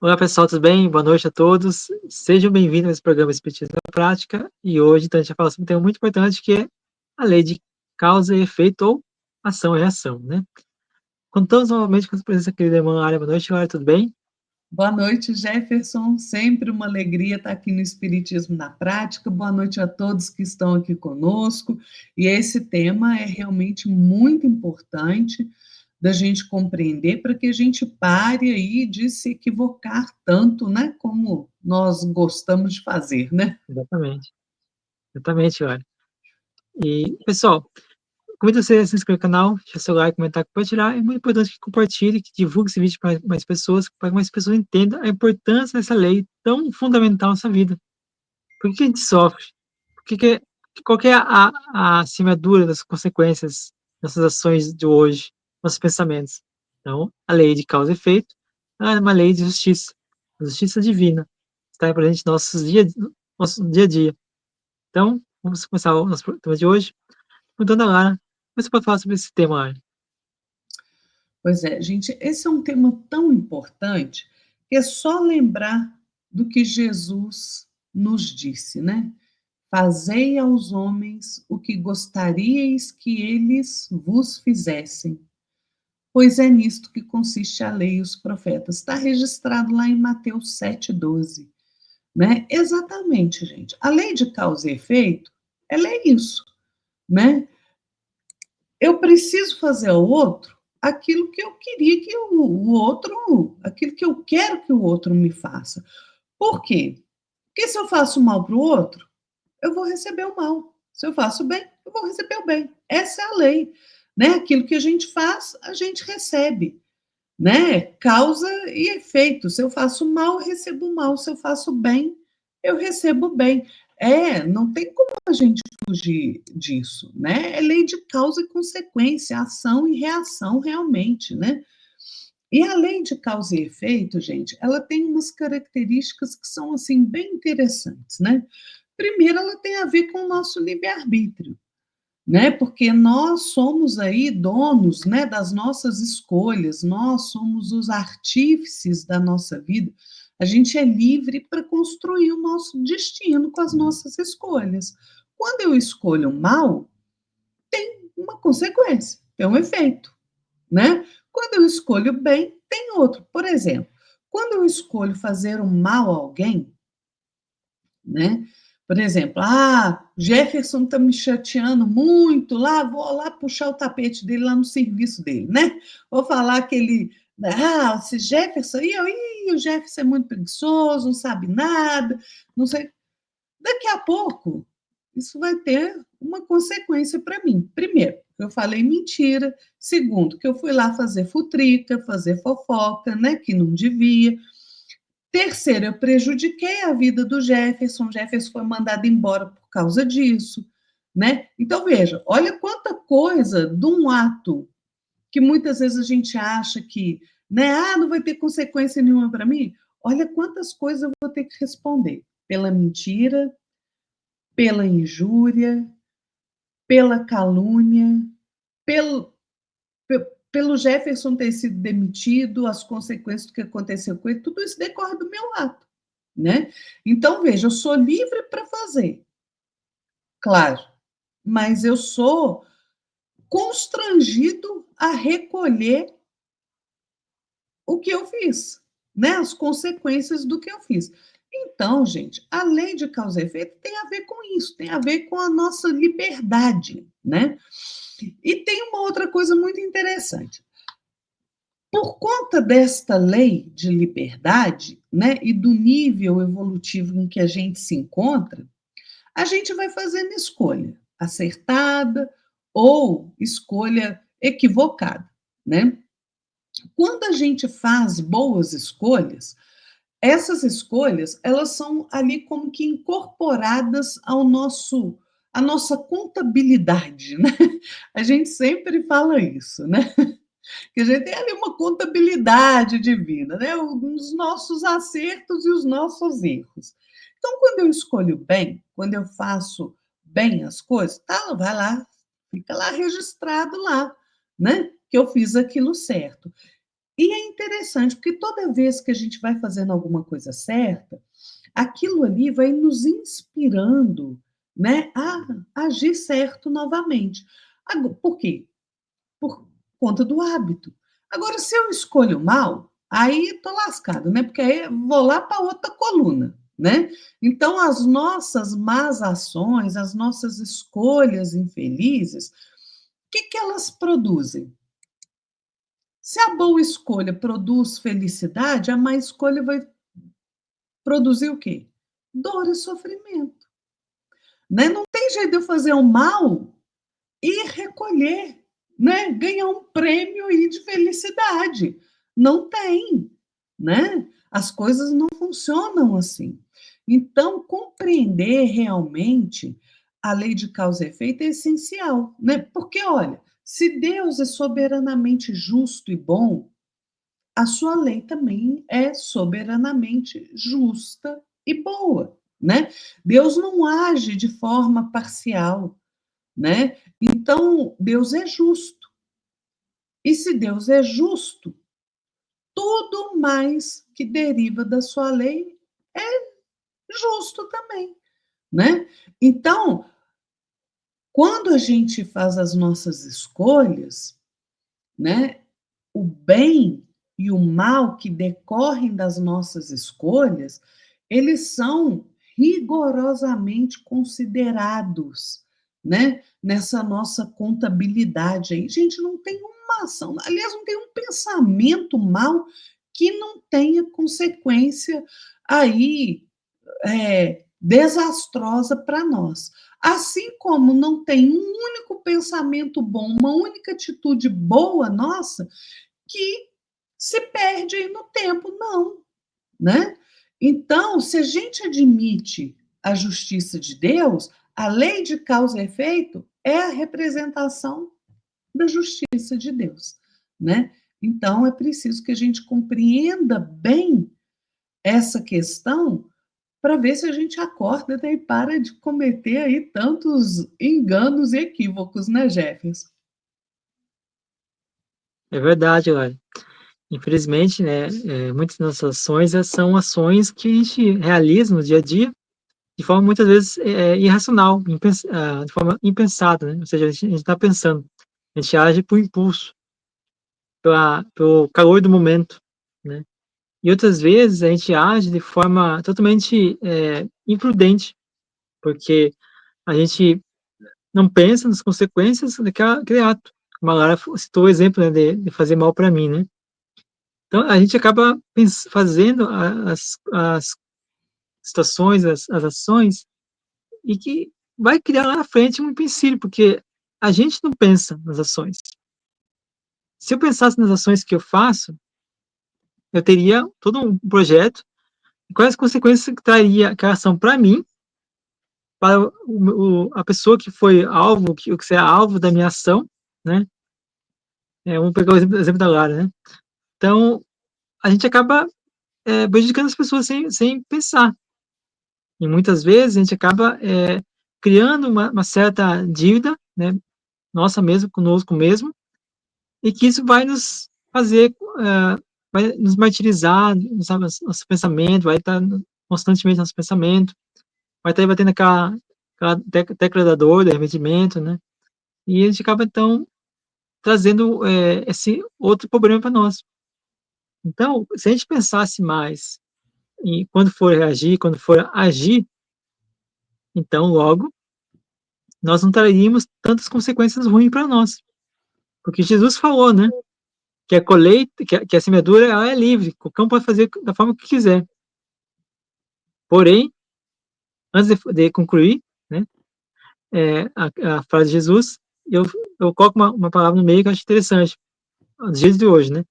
Olá pessoal, tudo bem? Boa noite a todos. Sejam bem-vindos a esse programa Espiritismo na Prática. E hoje então, a gente vai falar sobre um tema muito importante que é a lei de causa e efeito ou ação e reação, né? Contamos novamente com a presença da querida irmã Ária. Boa noite, Ária, tudo bem? Boa noite, Jefferson. Sempre uma alegria estar aqui no Espiritismo na Prática. Boa noite a todos que estão aqui conosco. E esse tema é realmente muito importante da gente compreender para que a gente pare aí de se equivocar tanto, né, como nós gostamos de fazer, né? Exatamente, exatamente, Ária. E, pessoal, convido você a se inscrever no canal, deixar seu like, comentar, compartilhar. É muito importante que compartilhe, que divulgue esse vídeo para mais pessoas, para que mais pessoas entendam a importância dessa lei tão fundamental na nossa vida. Por que a gente sofre? Qual que é a semeadura das consequências dessas ações de hoje, nossos pensamentos? Então, a lei de causa e efeito é uma lei de justiça, justiça divina, está presente no nosso dia a dia. Então, vamos começar o nosso tema de hoje, perguntando a Lara, como você pode falar sobre esse tema, Lara? Pois é, gente, esse é um tema tão importante que é só lembrar do que Jesus nos disse, né? Fazei aos homens o que gostaríeis que eles vos fizessem, pois é nisto que consiste a lei e os profetas. Está registrado lá em Mateus 7,12. Né? Exatamente, gente. A lei de causa e efeito, ela é isso, né? Eu preciso fazer ao outro aquilo que eu queria que o outro, aquilo que eu quero que o outro me faça. Por quê? Porque se eu faço mal para o outro, eu vou receber o mal. Se eu faço bem, eu vou receber o bem. Essa é a lei, né? Aquilo que a gente faz, a gente recebe, né? Causa e efeito. Se eu faço mal, eu recebo mal. Se eu faço bem, eu recebo bem. Não tem como a gente fugir disso, né? É lei de causa e consequência, ação e reação realmente, né? E a lei de causa e efeito, gente, ela tem umas características que são assim bem interessantes, né? Primeiro, ela tem a ver com o nosso livre-arbítrio, né? Porque nós somos aí donos, né, das nossas escolhas, nós somos os artífices da nossa vida. A gente é livre para construir o nosso destino com as nossas escolhas. Quando eu escolho mal, uma consequência, tem um efeito, né? Quando eu escolho bem, tem outro. Por exemplo, quando eu escolho fazer um mal a alguém, né? Por exemplo, Jefferson está me chateando muito lá, vou lá puxar o tapete dele lá no serviço dele, né? Vou falar que ele, esse Jefferson, o Jefferson é muito preguiçoso, não sabe nada, não sei. Daqui a pouco, isso vai ter uma consequência para mim. Primeiro, que eu falei mentira. Segundo, que eu fui lá fazer futrica, fazer fofoca, né? Que não devia. Terceiro, eu prejudiquei a vida do Jefferson. O Jefferson foi mandado embora por causa disso, né? Então, veja, olha quanta coisa de um ato que muitas vezes a gente acha que, né, não vai ter consequência nenhuma para mim. Olha quantas coisas eu vou ter que responder pela mentira, pela injúria, pela calúnia, pelo, pelo Jefferson ter sido demitido, as consequências do que aconteceu com ele, tudo isso decorre do meu ato, né? Então, veja, eu sou livre para fazer, claro, mas eu sou constrangido a recolher o que eu fiz, né? As consequências do que eu fiz. Então, gente, a lei de causa e efeito tem a ver com isso, tem a ver com a nossa liberdade, né? E tem uma outra coisa muito interessante. Por conta desta lei de liberdade, né, e do nível evolutivo em que a gente se encontra, a gente vai fazendo escolha acertada ou escolha equivocada, né? Quando a gente faz boas escolhas, essas escolhas, elas são ali como que incorporadas ao nosso à nossa contabilidade, né? A gente sempre fala isso, né? Que a gente tem ali uma contabilidade divina, né? Os nossos acertos e os nossos erros. Então, quando eu escolho bem, quando eu faço bem as coisas, tá, vai lá, fica lá registrado lá, né? Que eu fiz aquilo certo. E é interessante, porque toda vez que a gente vai fazendo alguma coisa certa, aquilo ali vai nos inspirando, né, a agir certo novamente. Por quê? Por conta do hábito. Agora, se eu escolho mal, aí estou lascado, né? Porque aí vou lá para outra coluna, né? Então, as nossas más ações, as nossas escolhas infelizes, o que, que elas produzem? Se a boa escolha produz felicidade, a má escolha vai produzir o quê? Dor e sofrimento. Né? Não tem jeito de eu fazer o mal e recolher, né? Ganhar um prêmio aí de felicidade. Não tem, né? As coisas não funcionam assim. Então, compreender realmente a lei de causa e efeito é essencial, né? Porque, olha, se Deus é soberanamente justo e bom, a sua lei também é soberanamente justa e boa, né? Deus não age de forma parcial, né? Então, Deus é justo. E se Deus é justo, tudo mais que deriva da sua lei é justo também, né? Então, quando a gente faz as nossas escolhas, né, o bem e o mal que decorrem das nossas escolhas, eles são rigorosamente considerados, né, nessa nossa contabilidade aí. Gente, não tem uma ação, aliás, não tem um pensamento mal que não tenha consequência aí desastrosa para nós. Assim como não tem um único pensamento bom, uma única atitude boa nossa, que se perde aí no tempo, não, né? Então, se a gente admite a justiça de Deus, a lei de causa e efeito é a representação da justiça de Deus, né? Então, é preciso que a gente compreenda bem essa questão para ver se a gente acorda, né, e para de cometer aí tantos enganos e equívocos, né, Jefferson? É verdade, olha. Infelizmente, né, muitas das nossas ações, são ações que a gente realiza no dia a dia de forma muitas vezes, irracional, de forma impensada, né, ou seja, a gente tá pensando, a gente age por impulso, pelo calor do momento, né. E outras vezes a gente age de forma totalmente, imprudente, porque a gente não pensa nas consequências daquele ato. Como a Lara citou o exemplo, né, de fazer mal para mim, né. Então a gente acaba fazendo as situações, as ações, e que vai criar lá na frente um empecilho, porque a gente não pensa nas ações. Se eu pensasse nas ações que eu faço, eu teria todo um projeto, e quais as consequências que traria aquela ação para mim, para a pessoa que foi alvo, que será alvo da minha ação, né? Vamos pegar o exemplo da Lara, né? Então, a gente acaba prejudicando as pessoas sem pensar. E muitas vezes a gente acaba criando uma certa dívida, né, nossa mesmo, conosco mesmo, e que isso vai nos fazer, vai nos martirizar, nosso pensamento, vai estar constantemente nosso pensamento, vai estar batendo aquela tecla da dor, do arrependimento, né? E a gente acaba então trazendo esse outro problema para nós. Então, se a gente pensasse mais em quando for reagir, quando for agir, então logo nós não traríamos tantas consequências ruins para nós. Porque Jesus falou, né, que a colheita, que a semeadura, ela é livre, qualquer um pode fazer da forma que quiser. Porém, antes de concluir, né, a frase de Jesus, eu coloco uma palavra no meio que eu acho interessante, nos dias de hoje, né?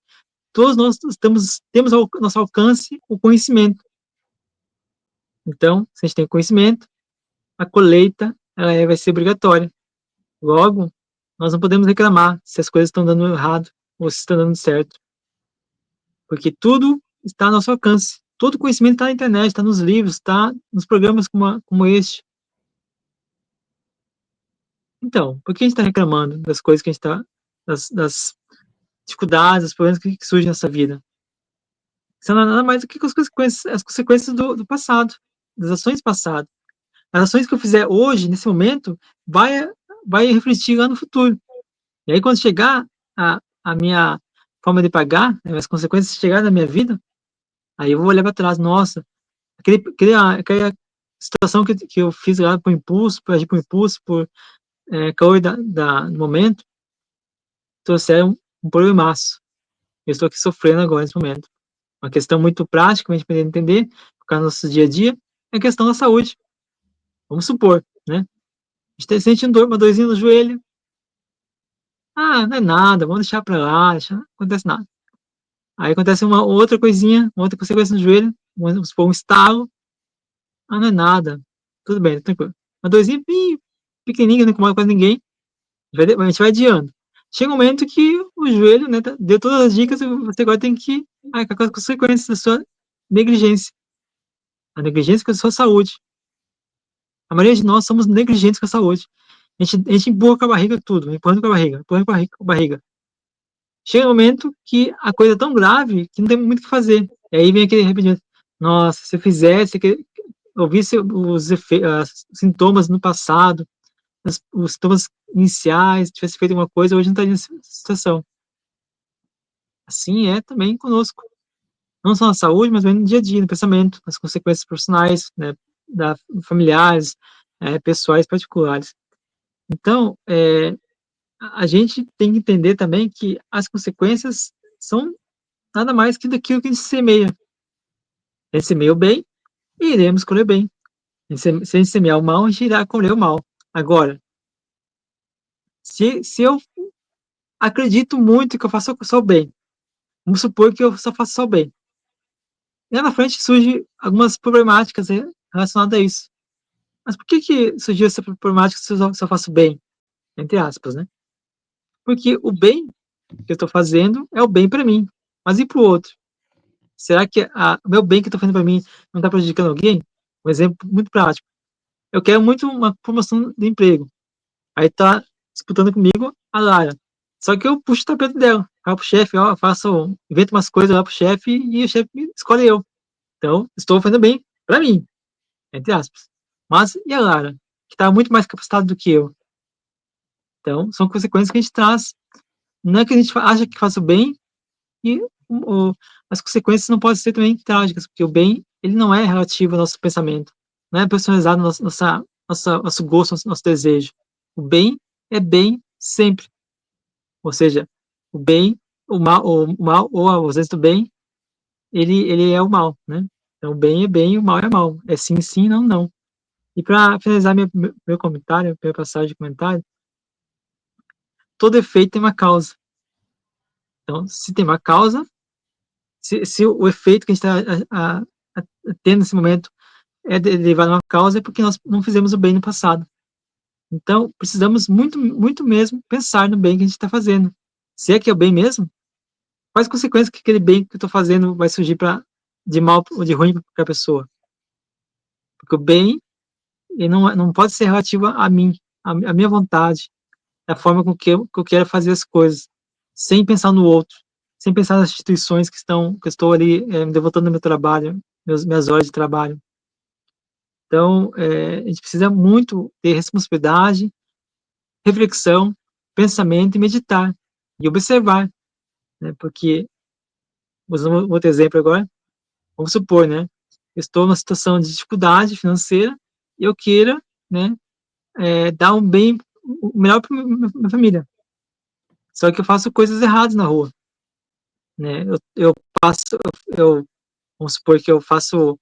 Todos nós temos ao nosso alcance o conhecimento. Então, se a gente tem conhecimento, a colheita ela vai ser obrigatória. Logo, nós não podemos reclamar se as coisas estão dando errado ou se estão dando certo, porque tudo está ao nosso alcance. Todo conhecimento está na internet, está nos livros, está nos programas como este. Então, por que a gente está reclamando das coisas que a gente está, das dificuldades, os problemas que surgem nessa vida. São nada mais do que as consequências do passado, das ações passadas. As ações que eu fizer hoje, nesse momento, vai, vai refletir lá no futuro. E aí, quando chegar a minha forma de pagar, né, as consequências chegarem na minha vida, aí eu vou olhar para trás, nossa, aquela situação que eu fiz lá por impulso, por agir por impulso, por calor do momento, trouxeram um problemaço. Eu estou aqui sofrendo agora nesse momento. Uma questão muito prática, para a gente poder entender, por causa do nosso dia a dia, é a questão da saúde. Vamos supor, né? A gente sente uma dorzinha no joelho. Ah, não é nada, vamos deixar pra lá, não acontece nada. Aí acontece uma outra coisinha, uma outra consequência no joelho, vamos supor um estalo. Ah, não é nada, tudo bem, tranquilo. Uma dorzinha pequenininha, não incomoda quase ninguém, a gente vai adiando. Chega um momento que o joelho, né, deu todas as dicas, você agora tem que arcar com as consequências da sua negligência. A negligência com a sua saúde. A maioria de nós somos negligentes com a saúde. A gente empurra com a barriga tudo, empurrando com a barriga, empurrando com a barriga. Chega um momento que a coisa é tão grave que não tem muito o que fazer. E aí vem aquele arrependimento. Nossa, se eu fizesse, ouvisse os sintomas no passado, os sintomas iniciais, tivesse feito alguma coisa, hoje não estaria nessa situação. Assim é também conosco. Não só na saúde, mas também no dia a dia, no pensamento, nas consequências profissionais, né, familiares, pessoais, particulares. Então, a gente tem que entender também que as consequências são nada mais que daquilo que a gente semeia. A gente semeia o bem e iremos colher bem. Se a gente semear o mal, a gente irá colher o mal. Agora, se eu acredito muito que eu faço só o bem, vamos supor que eu só faço só o bem. E lá na frente surgem algumas problemáticas relacionadas a isso. Mas por que surgiu essa problemática se eu só faço bem? Entre aspas, né? Porque o bem que eu estou fazendo é o bem para mim. Mas e para o outro? Será que o meu bem que eu estou fazendo para mim não está prejudicando alguém? Um exemplo muito prático. Eu quero muito uma promoção de emprego. Aí tá disputando comigo a Lara. Só que eu puxo o tapete dela. Falo pro chefe, ó, invento umas coisas lá pro chefe e o chefe escolhe eu. Então, estou fazendo bem para mim, entre aspas. Mas e a Lara, que está muito mais capacitada do que eu? Então, são consequências que a gente traz. Não é que a gente acha que faz o bem e as consequências não podem ser também trágicas, porque o bem, ele não é relativo ao nosso pensamento, não é personalizado no nosso gosto, nosso desejo. O bem é bem sempre. Ou seja, o bem, o mal, ou a ausência do bem, ele é o mal, né? Então, o bem é bem, o mal é mal. É sim, sim, não, não. E para finalizar meu comentário, minha passagem de comentário, todo efeito tem uma causa. Então, se tem uma causa, se o efeito que a gente está tendo nesse momento é derivado de uma causa, é porque nós não fizemos o bem no passado. Então, precisamos muito, muito mesmo pensar no bem que a gente está fazendo. Se é que é o bem mesmo, quais consequências que aquele bem que eu estou fazendo vai surgir de mal ou de ruim para a pessoa? Porque o bem ele não pode ser relativo a mim, a minha vontade, a forma com que eu quero fazer as coisas, sem pensar no outro, sem pensar nas instituições que eu estou ali me devotando ao meu trabalho, minhas horas de trabalho. Então, a gente precisa muito ter responsabilidade, reflexão, pensamento e meditar e observar, né? Porque, usando um outro exemplo agora, vamos supor, né? Eu estou numa situação de dificuldade financeira e eu queira, né, dar um bem o melhor para minha família. Só que eu faço coisas erradas na rua, né? Eu passo, eu vamos supor que eu passo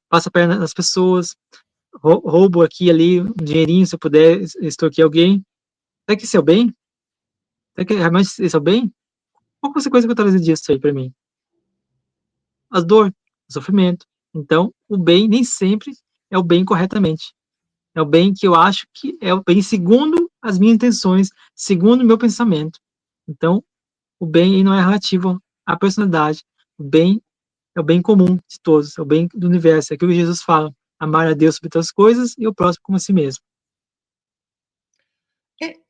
a perna nas pessoas, roubo aqui e ali um dinheirinho se eu puder extorquir alguém. Será que isso é o bem? Será que realmente isso é o bem? Qual a consequência que eu trazer disso aí para mim? A dor, o sofrimento. Então, o bem nem sempre é o bem corretamente. É o bem que eu acho que é o bem segundo as minhas intenções, segundo o meu pensamento. Então, o bem aí não é relativo à personalidade. O bem é o bem comum de todos, é o bem do universo. É aquilo que Jesus fala: amar a Deus sobre todas as coisas e o próximo como a si mesmo.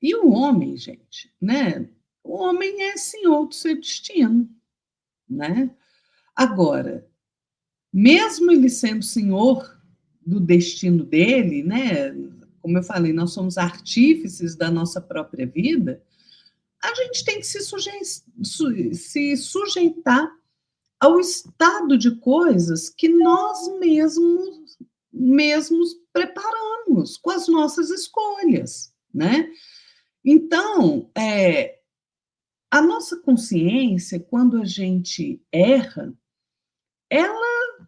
E o homem, gente, né? o homem é senhor do seu destino, né? Agora, mesmo ele sendo senhor do destino dele, né? Como eu falei, nós somos artífices da nossa própria vida, a gente tem que se sujeitar ao estado de coisas que nós mesmos preparamos com as nossas escolhas, né? Então, a nossa consciência, quando a gente erra, ela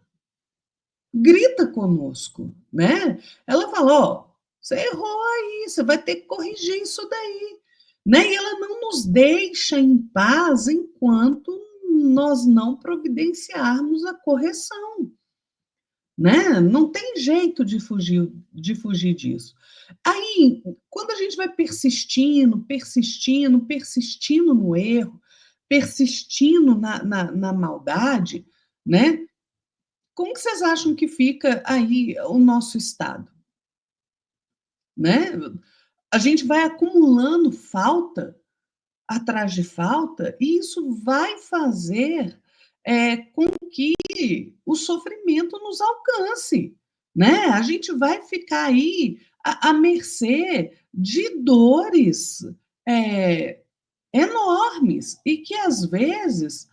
grita conosco, né? Ela fala, ó, você errou aí, você vai ter que corrigir isso daí, né? E ela não nos deixa em paz enquanto nós não providenciarmos a correção, né? Não tem jeito de fugir disso. Aí, quando a gente vai persistindo no erro, persistindo na maldade, né? Como que vocês acham que fica aí o nosso estado, né? A gente vai acumulando falta atrás de falta e isso vai fazer com que o sofrimento nos alcance, né? A gente vai ficar aí à mercê de dores é, enormes e que às vezes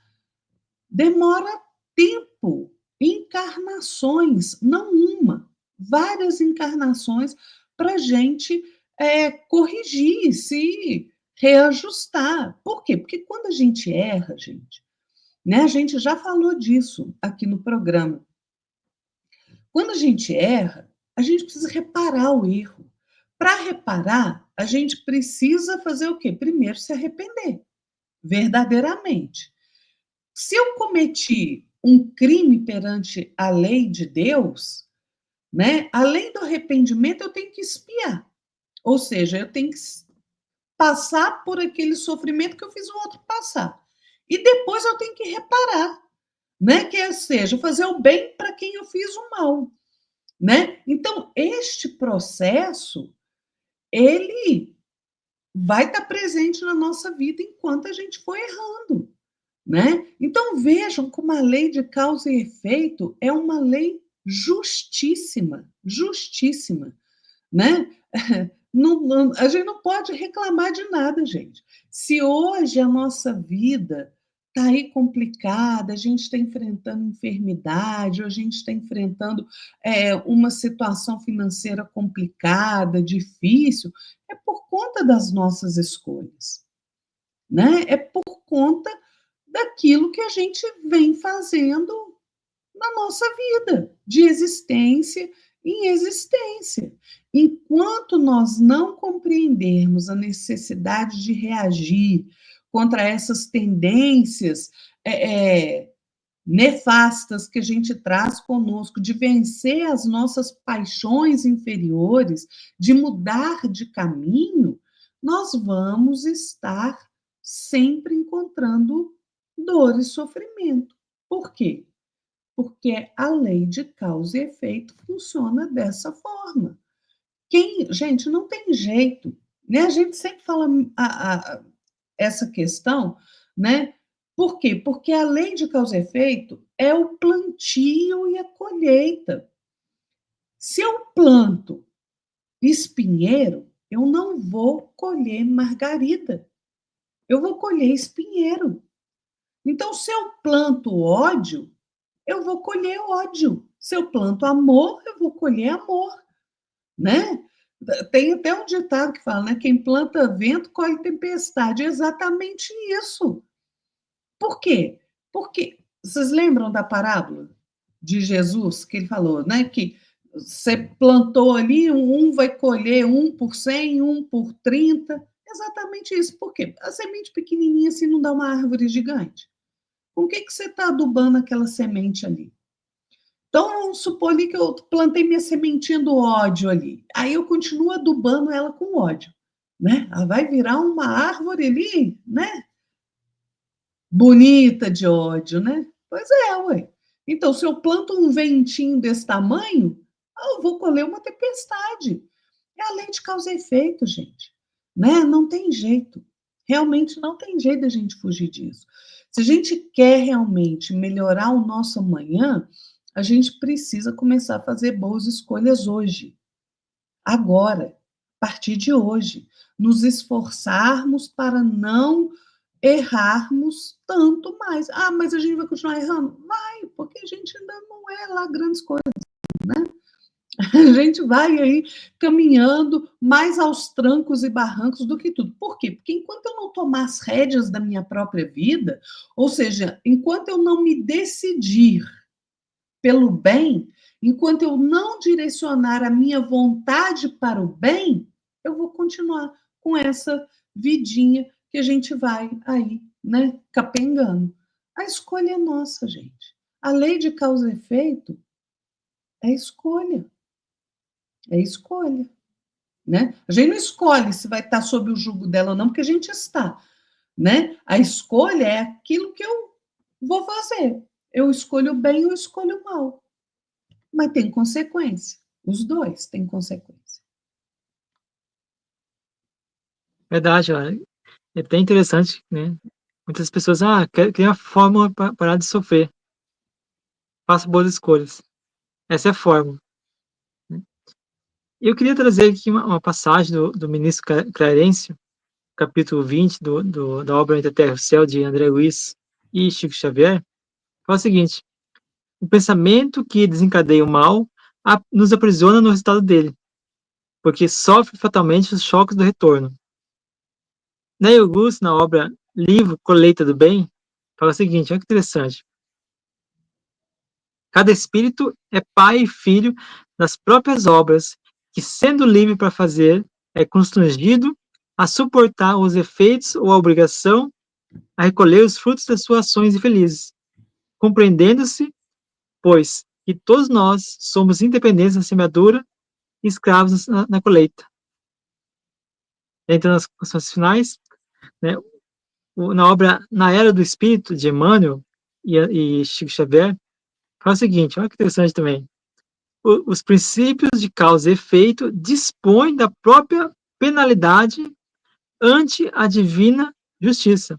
demora tempo, encarnações, não uma, várias encarnações para a gente corrigir, se reajustar. Por quê? Porque quando a gente erra, gente, né, a gente já falou disso aqui no programa. Quando a gente erra, a gente precisa reparar o erro. Para reparar, a gente precisa fazer o quê? Primeiro se arrepender, verdadeiramente. Se eu cometi um crime perante a lei de Deus, né, além do arrependimento, eu tenho que expiar. Ou seja, eu tenho que passar por aquele sofrimento que eu fiz o outro passar. E depois eu tenho que reparar, né? Que seja, fazer o bem para quem eu fiz o mal, né? Então, este processo, ele vai estar presente na nossa vida enquanto a gente for errando, né? Então vejam como a lei de causa e efeito é uma lei justíssima, justíssima, né? A gente não pode reclamar de nada, gente. Se hoje a nossa vida está aí complicada, a gente está enfrentando enfermidade, ou a gente está enfrentando uma situação financeira complicada, difícil, é por conta das nossas escolhas, né? É por conta daquilo que a gente vem fazendo na nossa vida, de existência em existência. Enquanto nós não compreendermos a necessidade de reagir contra essas tendências nefastas que a gente traz conosco, de vencer as nossas paixões inferiores, de mudar de caminho, nós vamos estar sempre encontrando dor e sofrimento. Por quê? Porque a lei de causa e efeito funciona dessa forma. Gente, não tem jeito, né? A gente sempre fala essa questão, né? Por quê? Porque a lei de causa e efeito é o plantio e a colheita. Se eu planto espinheiro, eu não vou colher margarida, eu vou colher espinheiro. Então, se eu planto ódio, eu vou colher ódio. Se eu planto amor, eu vou colher amor, né? Tem até um ditado que fala, né? Quem planta vento, colhe tempestade. É exatamente isso. Por quê? Porque vocês lembram da parábola de Jesus, que ele falou, né? Que você plantou ali, um vai colher um por 100, um por 30. Exatamente isso. Por quê? A semente pequenininha assim não dá uma árvore gigante. Com o que você está adubando aquela semente ali? Então, vamos supor ali que eu plantei minha sementinha do ódio ali. Aí eu continuo adubando ela com ódio, né? Ela vai virar uma árvore ali, né? Bonita de ódio, né? Pois é, ué. Então, se eu planto um ventinho desse tamanho, eu vou colher uma tempestade. É a lei de causa e efeito, gente. Né? Não tem jeito. Realmente não tem jeito da gente fugir disso. Se a gente quer realmente melhorar o nosso amanhã, a gente precisa começar a fazer boas escolhas hoje, agora, a partir de hoje. Nos esforçarmos para não errarmos tanto mais. Ah, mas a gente vai continuar errando? Vai, porque a gente ainda não é lá grandes coisas, né? A gente vai aí caminhando mais aos trancos e barrancos do que tudo. Por quê? Porque enquanto eu não tomar as rédeas da minha própria vida, ou seja, enquanto eu não me decidir pelo bem, enquanto eu não direcionar a minha vontade para o bem, eu vou continuar com essa vidinha que a gente vai aí, né, capengando. A escolha é nossa, gente. A lei de causa e efeito é escolha. É escolha, né? A gente não escolhe se vai estar sob o jugo dela ou não, porque a gente está, né? A escolha é aquilo que eu vou fazer. Eu escolho o bem ou eu escolho o mal. Mas tem consequência. Os dois têm consequência. Verdade, olha, é até interessante, né? Muitas pessoas, quer a fórmula para parar de sofrer. Faça boas escolhas. Essa é a fórmula, né. E eu queria trazer aqui uma passagem do ministro Clarencio, capítulo 20 da obra Entre a Terra e o Céu, de André Luiz e Chico Xavier, fala o seguinte: o pensamento que desencadeia o mal nos aprisiona no resultado dele, porque sofre fatalmente os choques do retorno. Neil Auguste, na obra Livro Colheita do Bem, fala o seguinte, olha que interessante: cada espírito é pai e filho das próprias obras, que, sendo livre para fazer, é constrangido a suportar os efeitos ou a obrigação a recolher os frutos das suas ações infelizes, compreendendo-se, pois, que todos nós somos independentes na semeadura e escravos na colheita. Entrando nas questões finais, né, na obra Na Era do Espírito, de Emmanuel e Chico Xavier, fala o seguinte, olha que interessante também: os princípios de causa e efeito dispõem da própria penalidade ante a divina justiça.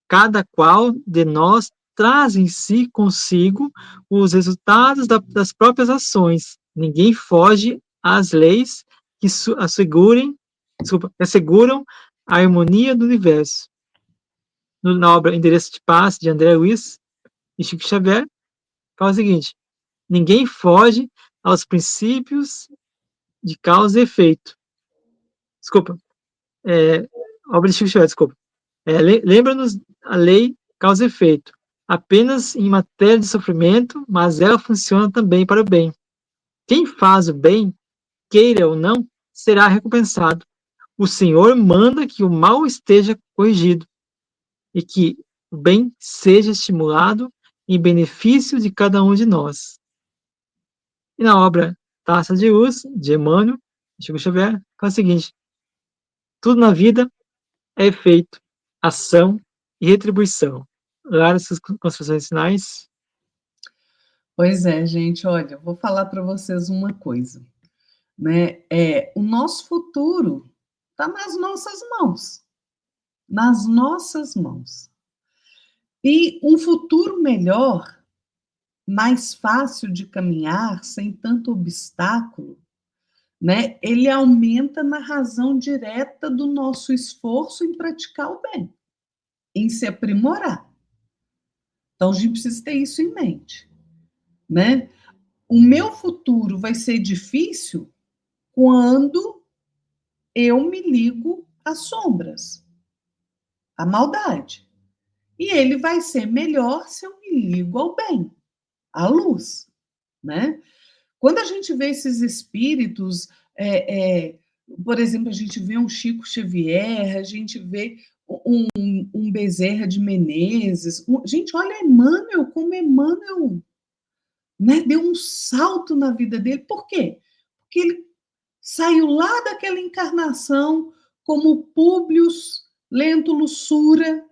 Cada qual de nós traz em si consigo os resultados das próprias ações. Ninguém foge às leis que asseguram a harmonia do universo. Na obra Endereço de Paz, de André Luiz e Chico Xavier, fala o seguinte: ninguém foge aos princípios de causa e efeito. Desculpa. É, obra de Chico Xavier, desculpa. Lembra-nos a lei causa e efeito, apenas em matéria de sofrimento, mas ela funciona também para o bem. Quem faz o bem, queira ou não, será recompensado. O Senhor manda que o mal esteja corrigido e que o bem seja estimulado em benefício de cada um de nós. E na obra Taça de Luz, de Emmanuel, Chico Xavier, faz o seguinte: tudo na vida é efeito, ação e retribuição. Lá nessas construções finais. Pois é, gente, olha, vou falar para vocês uma coisa, né? O nosso futuro está nas nossas mãos, nas nossas mãos. E um futuro melhor, mais fácil de caminhar, sem tanto obstáculo, né? Ele aumenta na razão direta do nosso esforço em praticar o bem, em se aprimorar. Então a gente precisa ter isso em mente, né? O meu futuro vai ser difícil quando eu me ligo às sombras, à maldade. E ele vai ser melhor se eu me ligo ao bem, à luz, né? Quando a gente vê esses espíritos, por exemplo, a gente vê um Chico Xavier, a gente vê um Bezerra de Menezes. Gente, olha Emmanuel, como Emmanuel, né, deu um salto na vida dele. Por quê? Porque ele saiu lá daquela encarnação como Públio Lentulus Sura,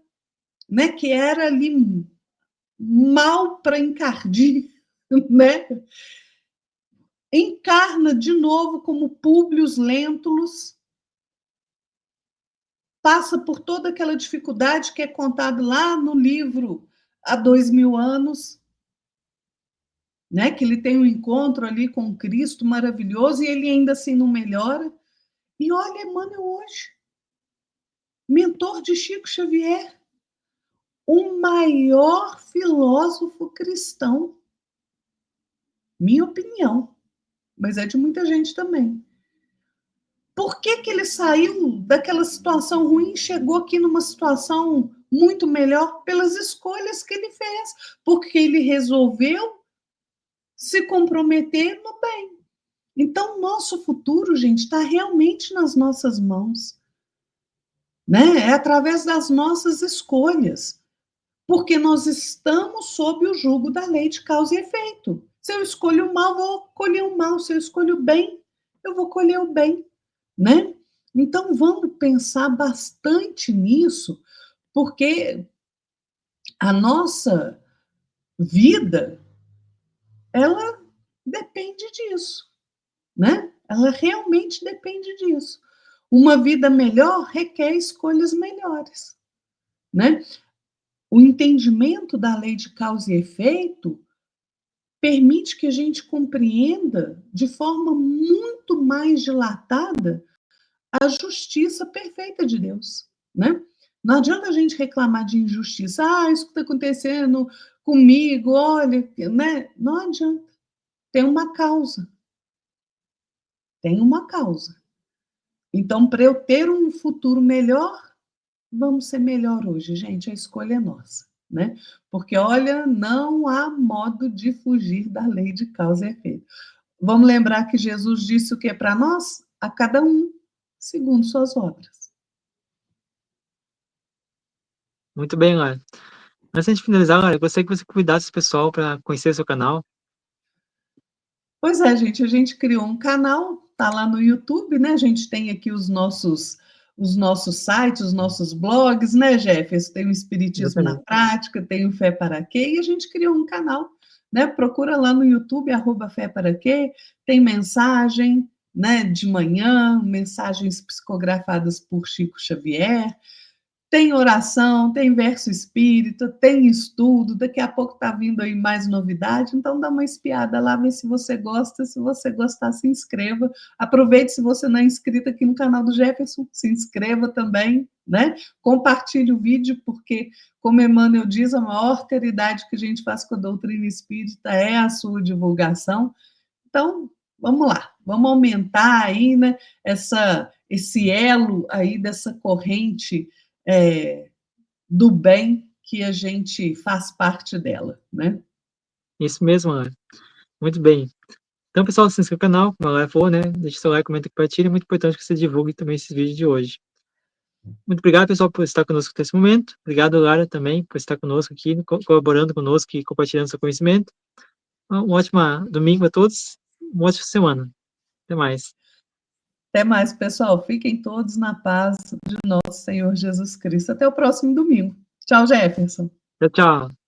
né, que era ali mal para encardir, né? Encarna de novo como Públio Lentulus passa por toda aquela dificuldade que é contada lá no livro há 2000 anos, né? Que ele tem um encontro ali com Cristo maravilhoso e ele ainda assim não melhora. E olha, Emmanuel hoje, mentor de Chico Xavier, o maior filósofo cristão, minha opinião, mas é de muita gente também. Por que ele saiu daquela situação ruim e chegou aqui numa situação muito melhor? Pelas escolhas que ele fez, porque ele resolveu se comprometer no bem. Então, nosso futuro, gente, está realmente nas nossas mãos, né? É através das nossas escolhas, porque nós estamos sob o jugo da lei de causa e efeito. Se eu escolho o mal, vou colher o mal. Se eu escolho o bem, eu vou colher o bem, né? Então, vamos pensar bastante nisso, porque a nossa vida, ela depende disso, né? Ela realmente depende disso. Uma vida melhor requer escolhas melhores, né? O entendimento da lei de causa e efeito permite que a gente compreenda de forma muito mais dilatada a justiça perfeita de Deus, né? Não adianta a gente reclamar de injustiça. Ah, isso que está acontecendo comigo, olha, né? Não adianta. Tem uma causa. Tem uma causa. Então, para eu ter um futuro melhor, vamos ser melhor hoje, gente. A escolha é nossa, né? Porque, olha, não há modo de fugir da lei de causa e efeito. Vamos lembrar que Jesus disse o que é para nós? A cada um, segundo suas obras. Muito bem, Lara. Antes de finalizar, Lara, eu gostaria que você convidasse o pessoal para conhecer seu canal. Pois é, gente, a gente criou um canal, tá lá no YouTube, né? A gente tem aqui os nossos sites, os nossos blogs, né, Jefferson? Tem o Espiritismo na Exatamente. Prática, tem o Fé para Quê, e a gente criou um canal, né? Procura lá no YouTube, @Fé para Quê, tem mensagem, né, de manhã, mensagens psicografadas por Chico Xavier, tem oração, tem verso espírita, tem estudo, daqui a pouco está vindo aí mais novidade, então dá uma espiada lá, vê se você gosta, se você gostar, se inscreva, aproveite se você não é inscrito aqui no canal do Jefferson, se inscreva também, né? Compartilhe o vídeo, porque, como Emmanuel diz, a maior caridade que a gente faz com a doutrina espírita é a sua divulgação, então, vamos lá, vamos aumentar aí, né, esse elo aí dessa corrente do bem que a gente faz parte dela, né? Isso mesmo, Lara. Muito bem. Então, pessoal, se inscreva no canal, como a Lara falou, né? Deixe seu like, comenta e compartilha. É muito importante que você divulgue também esses vídeos de hoje. Muito obrigado, pessoal, por estar conosco nesse momento. Obrigado, Lara, também, por estar conosco aqui, colaborando conosco e compartilhando seu conhecimento. Um ótimo domingo a todos. Uma ótima semana. Até mais. Até mais, pessoal. Fiquem todos na paz de nosso Senhor Jesus Cristo. Até o próximo domingo. Tchau, Jefferson. Tchau, tchau.